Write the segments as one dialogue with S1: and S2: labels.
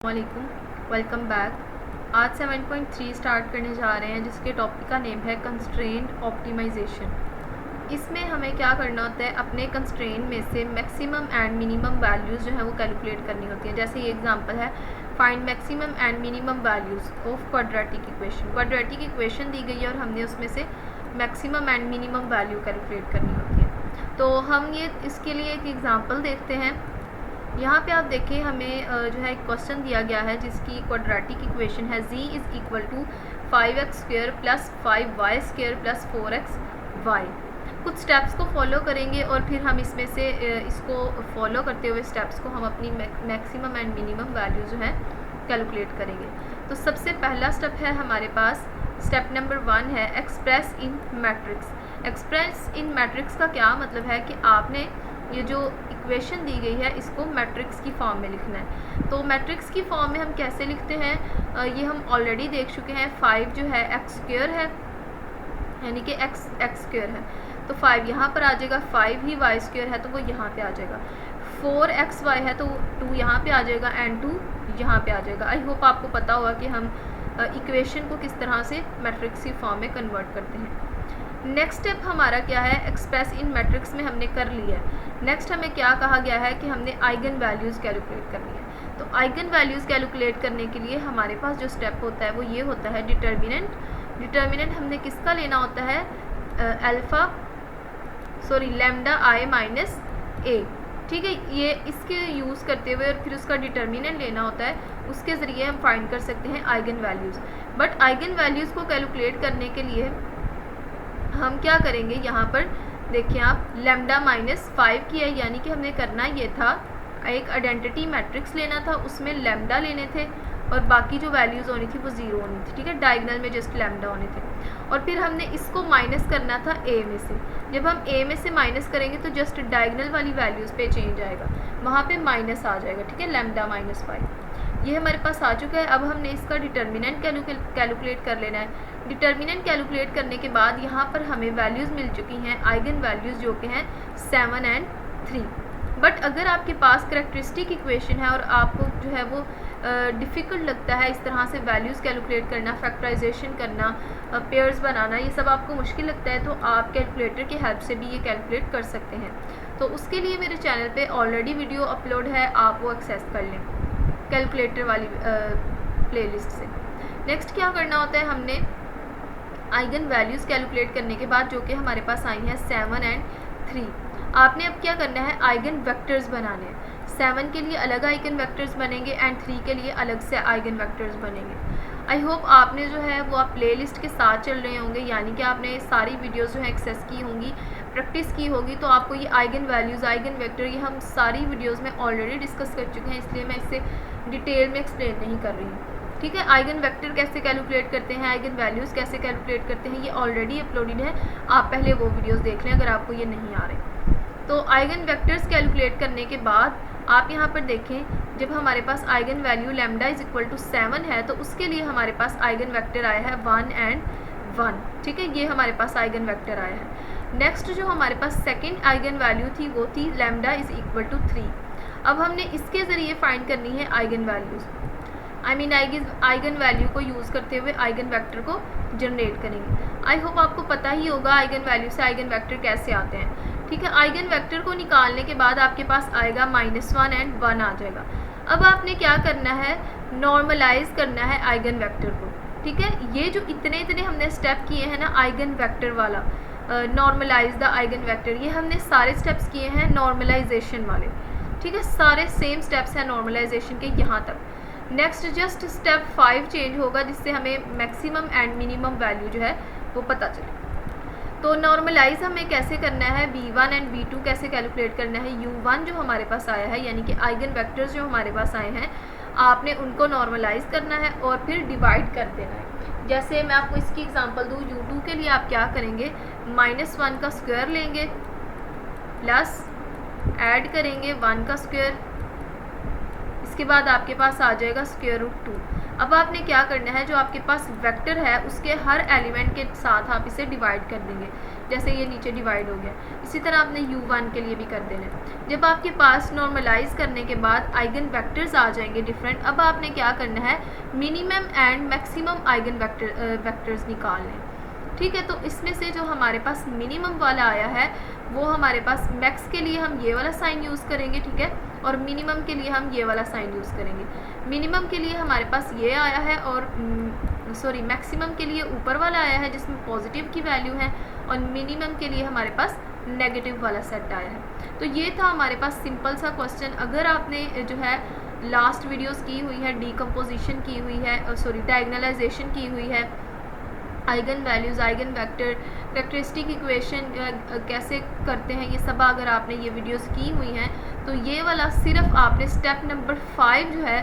S1: वालेकुम, welcome back. आज 7.3 start करने जा रहे हैं जिसके टॉपिक का नेम है कंस्ट्रेंट ऑप्टिमाइजेशन। इसमें हमें क्या करना होता है, अपने कंस्ट्रेंट में से मैक्सिमम एंड मिनिमम वैल्यूज़ जो है वो कैलकुलेट करनी होती है। जैसे ये एग्जांपल है, find maximum and minimum values of quadratic equation. Quadratic equation दी गई है और हमने उसमें से maximum and minimum value calculate करनी होती है। तो हम ये इसके लिए एक एग्ज़ाम्पल देखते हैं। यहाँ पे आप देखिए, हमें जो है एक क्वेश्चन दिया गया है जिसकी क्वाड्रेटिक इक्वेशन है z is equal to 5x² plus 5y² plus 4xy। कुछ स्टेप्स को फॉलो करेंगे और फिर हम इसमें से इसको फॉलो करते हुए स्टेप्स को हम अपनी मैक्सिमम एंड मिनिमम वैल्यू जो है कैलकुलेट करेंगे। तो सबसे पहला स्टेप है हमारे पास, स्टेप नंबर 1 है express in matrix. Express in matrix का क्या मतलब है कि आपने ये जो इक्वेशन दी गई है इसको मैट्रिक्स की फॉर्म में लिखना है। तो मैट्रिक्स की फॉर्म में हम कैसे लिखते हैं, ये हम ऑलरेडी देख चुके हैं। 5 जो है x² है, यानी कि x² है, तो 5 यहाँ पर आ जाएगा। 5 ही y² है तो वो यहाँ पे आ जाएगा। 4xy है तो 2 यहाँ पे आ जाएगा एंड 2 यहाँ पे आ जाएगा। आई होप आपको पता होगा कि हम इक्वेशन को किस तरह से मैट्रिक्स की फॉर्म में कन्वर्ट करते हैं। नेक्स्ट स्टेप हमारा क्या है, एक्सप्रेस इन मैट्रिक्स में हमने कर लिया है। नेक्स्ट हमें क्या कहा गया है कि हमने आइगन वैल्यूज़ कैलकुलेट करनी है। तो आइगन वैल्यूज़ कैलकुलेट करने के लिए हमारे पास जो स्टेप होता है वो ये होता है डिटर्मिनेंट। डिटर्मिनेंट हमने किसका लेना होता है, लैम्डा i माइनस a। ठीक है, ये इसके यूज़ करते हुए और फिर उसका डिटर्मिनेंट लेना होता है, उसके ज़रिए हम फाइंड कर सकते हैं eigen values. But eigen values को कैलकुलेट करने के लिए हम क्या करेंगे, यहाँ पर देखिए आप, लैम्डा -5 की है, यानी कि हमने करना ये था, एक आइडेंटिटी मैट्रिक्स लेना था, उसमें लैम्डा लेने थे और बाकी जो वैल्यूज़ होनी थी वो 0 होनी थी। ठीक है, डायगोनल में जस्ट लैम्डा होने थे। और फिर हमने इसको माइनस करना था a में से। जब हम a में से माइनस करेंगे तो जस्ट डायगोनल वाली वैल्यूज़ पे चेंज आएगा, वहाँ पे माइनस आ जाएगा। ठीक है, लैम्डा -5 ये हमारे पास आ चुका है। अब हमने इसका डिटर्मिनेंट कैलकुलेट कर लेना है। डिटर्मिनेंट कैलकुलेट करने के बाद यहाँ पर हमें वैल्यूज़ मिल चुकी हैं, आइगन वैल्यूज़ जो कि हैं 7 एंड 3। बट अगर आपके पास करैक्टरिस्टिक इक्वेशन है और आपको जो है वो डिफ़िकल्ट लगता है इस तरह से वैल्यूज़ कैलकुलेट करना, फैक्टराइजेशन करना, पेयर्स बनाना, ये सब आपको मुश्किल लगता है, तो आप कैलकुलेटर की हेल्प से भी ये कैलकुलेट कर सकते हैं। तो उसके लिए मेरे चैनल पे ऑलरेडी वीडियो अपलोड है, आप वो एक्सेस कर लें कैलकुलेटर वाली प्लेलिस्ट से। नेक्स्ट क्या करना होता है, हमने आइगन वैल्यूज़ कैलकुलेट करने के बाद जो कि हमारे पास आई हैं 7 एंड 3, आपने अब क्या करना है, आइगन वेक्टर्स बनाने हैं। 7 के लिए अलग आइगन वेक्टर्स बनेंगे एंड 3 के लिए अलग से आइगन वेक्टर्स बनेंगे। आई होप आपने जो है वो आप प्लेलिस्ट के साथ चल रहे होंगे, यानी कि आपने सारी वीडियोस जो है एक्सेस की होंगी, प्रैक्टिस की होगी, तो आपको ये आइगन वैल्यूज़, आइगन वेक्टर, ये हम सारी वीडियोज़ में ऑलरेडी डिस्कस कर चुके हैं, इसलिए मैं इसे डिटेल में एक्सप्लेन नहीं कर रही हूँ। ठीक है, आइगन वेक्टर कैसे कैलकुलेट करते हैं, आइगन वैल्यूज़ कैसे कैलकुलेट करते हैं, ये ऑलरेडी अपलोडेड है, आप पहले वो वीडियोस देख लें अगर आपको ये नहीं आ रहे। तो आइगन वेक्टर्स कैलकुलेट करने के बाद आप यहाँ पर देखें, जब हमारे पास eigen value lambda is equal to 7 है तो उसके लिए हमारे पास आइगन वेक्टर आया है 1 एंड 1। ठीक है, ये हमारे पास आइगन वेक्टर आया है। नेक्स्ट जो हमारे पास सेकेंड आइगन वैल्यू थी वो थी लैम्डा इज़ इक्वल टू 3। अब हमने इसके ज़रिए फाइंड करनी है आइगन वैल्यूज़, आइगन वैल्यू को यूज़ करते हुए आइगन वेक्टर को जनरेट करेंगे। आई होप आपको पता ही होगा आइगन वैल्यू से आइगन वेक्टर कैसे आते हैं। ठीक है, आइगन वेक्टर को निकालने के बाद आपके पास आएगा -1 एंड 1 आ जाएगा। अब आपने क्या करना है, नॉर्मलाइज करना है आइगन वेक्टर को। ठीक है, ये जो इतने हमने स्टेप किए हैं ना आइगन वेक्टर वाला, नॉर्मलाइज द आइगन वेक्टर, ये हमने सारे स्टेप्स किए हैं नॉर्मलाइजेशन वाले। ठीक है, सारे सेम स्टेप्स हैं नॉर्मलाइजेशन के यहाँ तक। नेक्स्ट जस्ट स्टेप 5 चेंज होगा जिससे हमें मैक्सिमम एंड मिनिमम वैल्यू जो है वो पता चले। तो नॉर्मलाइज हमें कैसे करना है, v1 एंड v2 कैसे कैलकुलेट करना है, u1 जो हमारे पास आया है, यानी कि आइगन वेक्टर्स जो हमारे पास आए हैं, आपने उनको नॉर्मलाइज करना है और फिर डिवाइड कर देना है। जैसे मैं आपको इसकी एग्जांपल दूँ, u2 के लिए आप क्या करेंगे, -1 का स्क्वायर लेंगे प्लस ऐड करेंगे 1 का स्क्वायर, इसके बाद आपके पास आ जाएगा √2। अब आपने क्या करना है, जो आपके पास वेक्टर है उसके हर एलिमेंट के साथ आप इसे डिवाइड कर देंगे, जैसे ये नीचे डिवाइड हो गया। इसी तरह आपने u1 के लिए भी कर देना है। जब आपके पास नॉर्मलाइज करने के बाद आइगन वेक्टर्स आ जाएंगे डिफरेंट, अब आपने क्या करना है, minimum and maximum eigen vectors निकालने। ठीक है, तो इसमें से जो हमारे पास मिनिमम वाला आया है वो हमारे पास मैक्स के लिए हम ये वाला साइन यूज़ करेंगे, ठीक है, और मिनिमम के लिए हम ये वाला साइन यूज़ करेंगे। मिनिमम के लिए हमारे पास ये आया है और मैक्सिमम के लिए ऊपर वाला आया है जिसमें पॉजिटिव की वैल्यू है, और मिनिमम के लिए हमारे पास नेगेटिव वाला सेट आया है। तो ये था हमारे पास सिंपल सा क्वेश्चन। अगर आपने जो है लास्ट वीडियोस की हुई है, डीकम्पोजिशन की हुई है, डायगनलाइजेशन की हुई है, eigen values, eigen vector, characteristic equation कैसे करते हैं, ये सब अगर आपने ये वीडियोस की हुई हैं तो ये वाला सिर्फ आपने स्टेप नंबर 5 जो है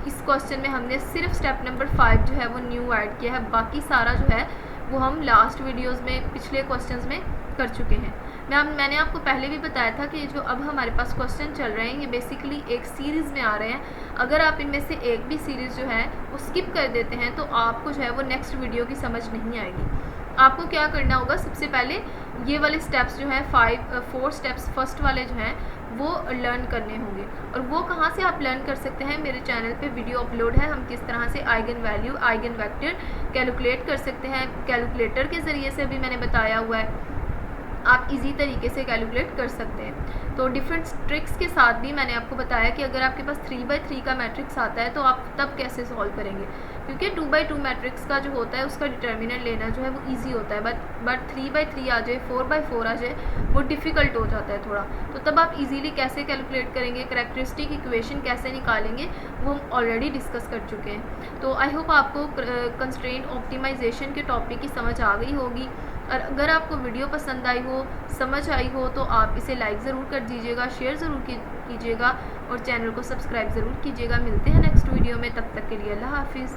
S1: इस क्वेश्चन में हमने सिर्फ स्टेप नंबर 5 जो है वो न्यू ऐड किया है। बाकी सारा जो है वो हम लास्ट वीडियोस में पिछले क्वेश्चंस में कर चुके हैं। मैंने आपको पहले भी बताया था कि जो अब हमारे पास क्वेश्चन चल रहे हैं ये बेसिकली एक सीरीज़ में आ रहे हैं। अगर आप इनमें से एक भी सीरीज़ जो है वो स्किप कर देते हैं तो आपको जो है वो नेक्स्ट वीडियो की समझ नहीं आएगी। आपको क्या करना होगा, सबसे पहले ये वाले स्टेप्स जो हैं 4 स्टेप्स फर्स्ट वाले जो हैं वो लर्न करने होंगे। और वो कहाँ से आप लर्न कर सकते हैं, मेरे चैनल पे वीडियो अपलोड है, हम किस तरह से eigen value, eigen vector calculate कर सकते हैं, कैलकुलेटर के ज़रिए से भी मैंने बताया हुआ है, आप इजी तरीके से कैलकुलेट कर सकते हैं। तो डिफरेंट ट्रिक्स के साथ भी मैंने आपको बताया कि अगर आपके पास 3/3 का मैट्रिक्स आता है तो आप तब कैसे सॉल्व करेंगे, क्योंकि 2/2 मैट्रिक्स का जो होता है उसका डिटर्मिनेंट लेना जो है वो इजी होता है, बट 3/3 आ जाए, 4/4 आ जाए, वो डिफ़िकल्ट हो जाता है थोड़ा। तो तब आप इजीली कैसे कैलकुलेट करेंगे, कैरेक्टरिस्टिक इक्वेशन कैसे निकालेंगे, वो हम ऑलरेडी डिस्कस कर चुके हैं। तो आई होप आपको कंस्ट्रेंट ऑप्टिमाइजेशन के टॉपिक की समझ आ गई होगी। और अगर आपको वीडियो पसंद आई हो, समझ आई हो, तो आप इसे लाइक ज़रूर कर दीजिएगा, शेयर ज़रूर कीजिएगा और चैनल को सब्सक्राइब ज़रूर कीजिएगा। मिलते हैं नेक्स्ट वीडियो में, तब तक के लिए अल्लाह हाफिज़।